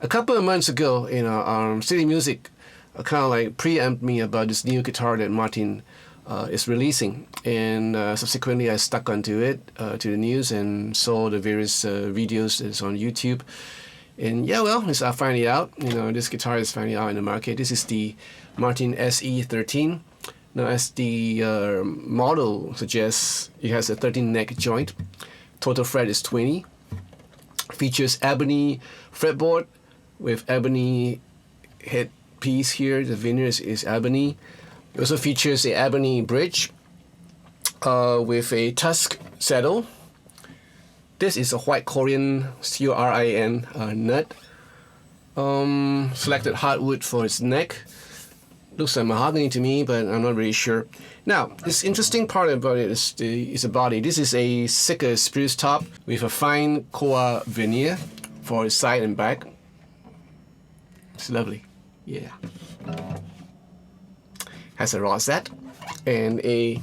A couple of months ago, City Music kind of like preempted me about this new guitar that Martin is releasing, and subsequently I stuck onto it, to the news, and saw the various videos that's on YouTube. And yeah, well, I find it out. This guitar is finally out in the market. This is the Martin SC13. Now, as the model suggests, it has a 13 neck joint. Total fret is 20. Features ebony fretboard with ebony headpiece here. The veneer is ebony. It also features an ebony bridge with a tusk saddle. This is a white Korean CORIN nut. Selected hardwood for its neck. Looks like mahogany to me, but I'm not really sure. Now, this interesting part about it is the body. This is a Sitka spruce top with a fine koa veneer for its side and back. It's lovely. Yeah. Has a rosette and a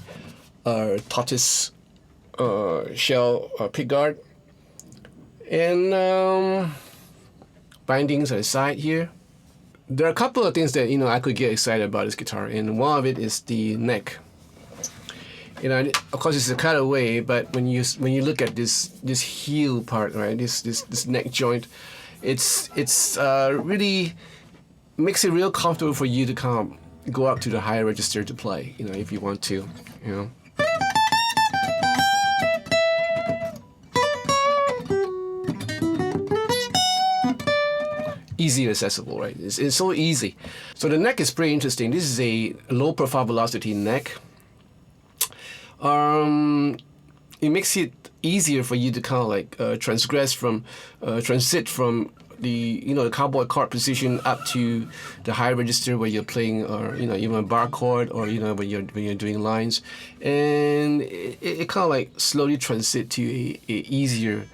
tortoise shell pickguard. And bindings on the side here. There are a couple of things that I could get excited about this guitar, and one of it is the neck. Of course it's a cutaway, but when you look at this heel part, right, this neck joint, it's really makes it real comfortable for you to kind of go up to the higher register to play, if you want to, Easy accessible, right? It's so easy. So the neck is pretty interesting. This is a low profile velocity neck. It makes it easier for you to kind of like transit from the cowboy chord position up to the high register where you're playing, or even a bar chord, or when you're doing lines, and it kind of like slowly transit to a easier.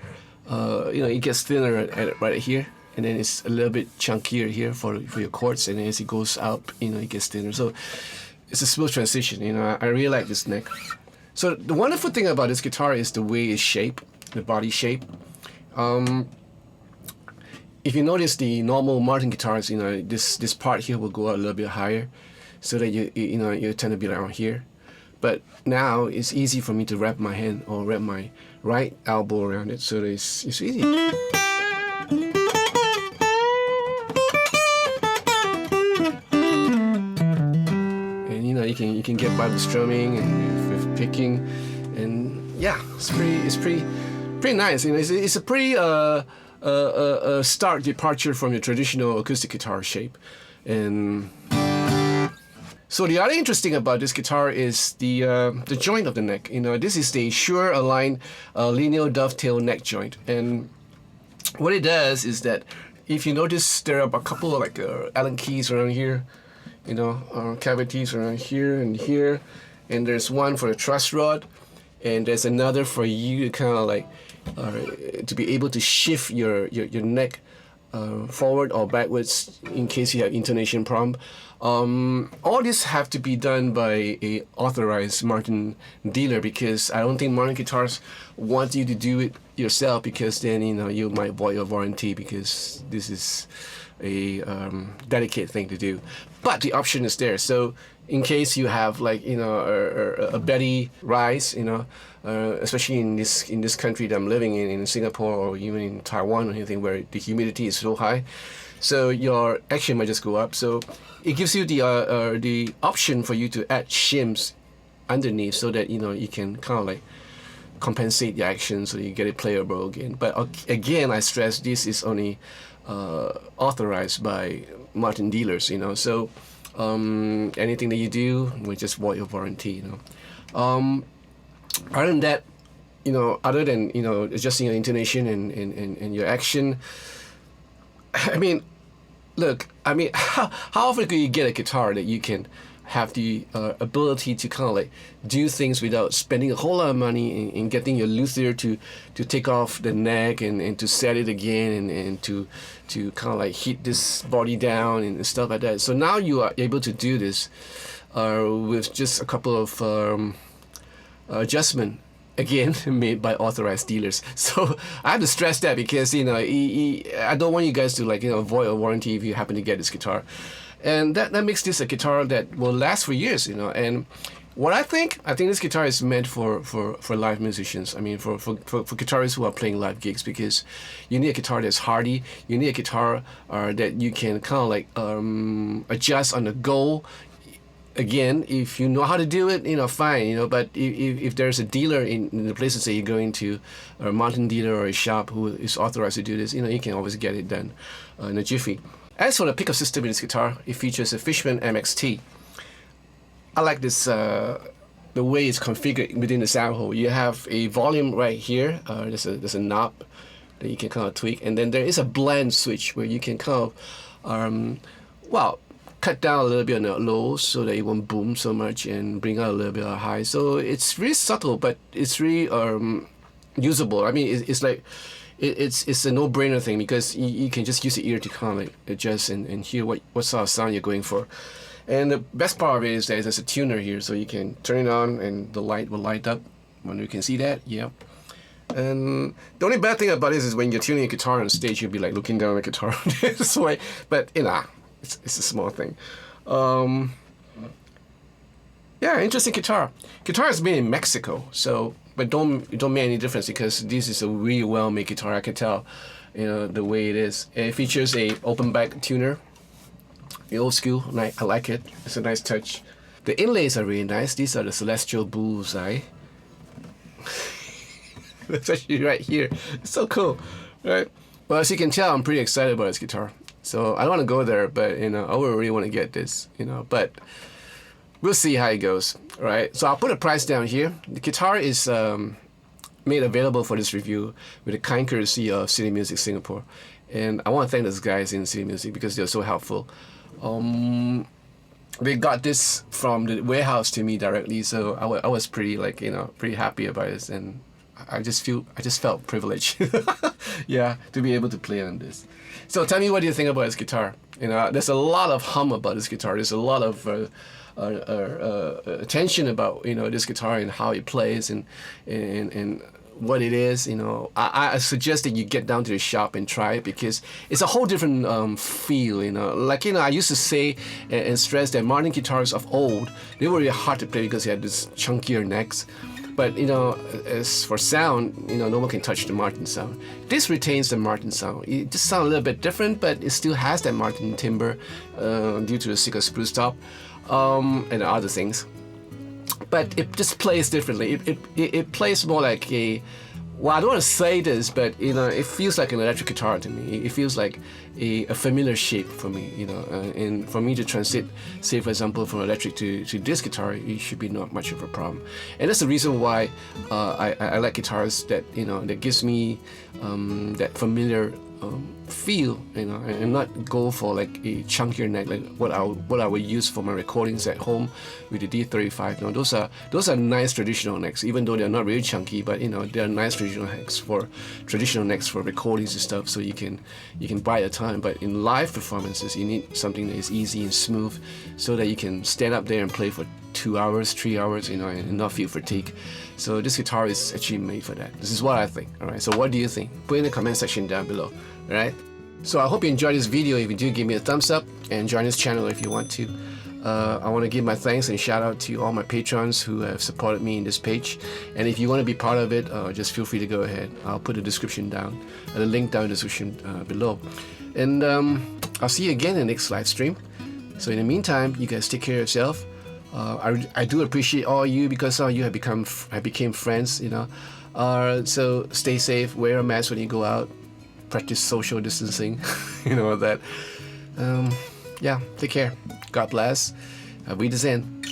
It gets thinner right here. And then it's a little bit chunkier here for your chords, and then as it goes up, it gets thinner. So it's a smooth transition. I really like this neck. So the wonderful thing about this guitar is the way it's shaped, the body shape. If you notice the normal Martin guitars, this part here will go a little bit higher, so that you tend to be around here. But now it's easy for me to wrap my hand or wrap my right elbow around it, so that it's easy. You can get by with strumming and with picking, and yeah, it's pretty nice. It's a pretty stark departure from your traditional acoustic guitar shape. And so the other interesting about this guitar is the joint of the neck. This is the Shure Align linear dovetail neck joint, and what it does is that if you notice, there are a couple of like Allen keys around here. Cavities around here and here, and there's one for the truss rod, and there's another for you to kind of like to be able to shift your neck forward or backwards in case you have intonation problem. All this have to be done by a authorized Martin dealer, because I don't think Martin Guitars want you to do it yourself, because then you might void your warranty, because this is a dedicated thing to do. But the option is there. So in case you have like a Betty rise, especially in this country that I'm living in Singapore, or even in Taiwan or anything where the humidity is so high, so your action might just go up. So it gives you the option for you to add shims underneath, so that you can kind of like compensate the action, so you get it playable again. But again, I stress, this is only authorized by Martin dealers, so anything that you do will just void your warranty. Other than that, other than adjusting your intonation and your action, I mean, look, how often could you get a guitar that you can have the ability to kind of like do things without spending a whole lot of money in getting your luthier to take off the neck and to set it again and to kind of like heat this body down and stuff like that. So now you are able to do this with just a couple of adjustment again, made by authorized dealers. So I have to stress that because, you know, I don't want you guys to, like, you know, avoid a warranty if you happen to get this guitar. And that makes this a guitar that will last for years, you know. And what I think this guitar is meant for live musicians. I mean, for guitarists who are playing live gigs, because you need a guitar that's hardy. You need a guitar that you can kind of like adjust on the go. Again, if you know how to do it, you know, fine, you know. But if there's a dealer in the places that you're going to, or a mountain dealer or a shop who is authorized to do this, you know, you can always get it done in a jiffy. As for the pickup system in this guitar, it features a Fishman MXT. I like this, the way it's configured within the sound hole. You have a volume right here. There's a knob that you can kind of tweak, and then there is a blend switch where you can kind of, well, cut down a little bit on the low so that it won't boom so much and bring out a little bit of high. So it's really subtle, but it's really usable. I mean, it's like it's a no-brainer thing, because you can just use the ear to kind of like adjust and hear what sort of sound you're going for. And the best part of it is that there's a tuner here, so you can turn it on and the light will light up when you can see that. Yep. And the only bad thing about this is when you're tuning a guitar on stage, you'll be like looking down at the guitar this way. But you know, it's a small thing. Yeah, interesting guitar. Guitar is made in Mexico, so but don't make any difference, because this is a really well made guitar. I can tell, you know, the way it is. And it features a open back tuner. The old school, I like it. It's a nice touch. The inlays are really nice. These are the Celestial Bullseye. That's actually right here. It's so cool, right? Well, as you can tell, I'm pretty excited about this guitar. So I don't want to go there, but you know, I would really want to get this, you know. But we'll see how it goes, right? So I'll put a price down here. The guitar is made available for this review with the kind courtesy of City Music Singapore, and I want to thank those guys in City Music because they're so helpful. They got this from the warehouse to me directly, so I was pretty, like, you know, pretty happy about this, and I just felt privileged, yeah, to be able to play on this. So tell me, what do you think about this guitar? You know, there's a lot of hum about this guitar. There's a lot of attention about, you know, this guitar and how it plays and what it is. You know, I suggest that you get down to the shop and try it, because it's a whole different feel. You know, like, you know, I used to say and stress that Martin guitars of old, they were really hard to play because they had this chunkier necks. But, you know, as for sound, you know, no one can touch the Martin sound. This retains the Martin sound. It just sounds a little bit different, but it still has that Martin timbre due to the thicker spruce top and other things. But it just plays differently. It plays more like a, well, I don't want to say this, but, you know, it feels like an electric guitar to me. It feels like a familiar shape for me, you know, and for me to transit, say for example, from electric to this guitar, it should be not much of a problem. And that's the reason why I like guitars that, you know, that gives me that familiar feel, you know, and not go for like a chunkier neck like what I would use for my recordings at home with the D35. You know, those are nice traditional necks, even though they're not really chunky, but, you know, they're nice traditional necks for recordings and stuff, so you can buy a time. But in live performances, you need something that is easy and smooth, so that you can stand up there and play for 2 hours, 3 hours, you know, and not feel fatigue. So this guitar is actually made for that. This is what I think. All right. So what do you think? Put in the comment section down below. All right. So I hope you enjoyed this video. If you do, give me a thumbs up and join this channel if you want to. I want to give my thanks and shout out to all my patrons who have supported me in this page. And if you want to be part of it, just feel free to go ahead. I'll put the description down, the link down in the description below. And I'll see you again in the next live stream. So in the meantime, you guys take care of yourself. I do appreciate all you, because all you have became friends, you know. So stay safe, wear a mask when you go out, practice social distancing, you know, that. Yeah, take care. God bless. Auf Wiedersehen.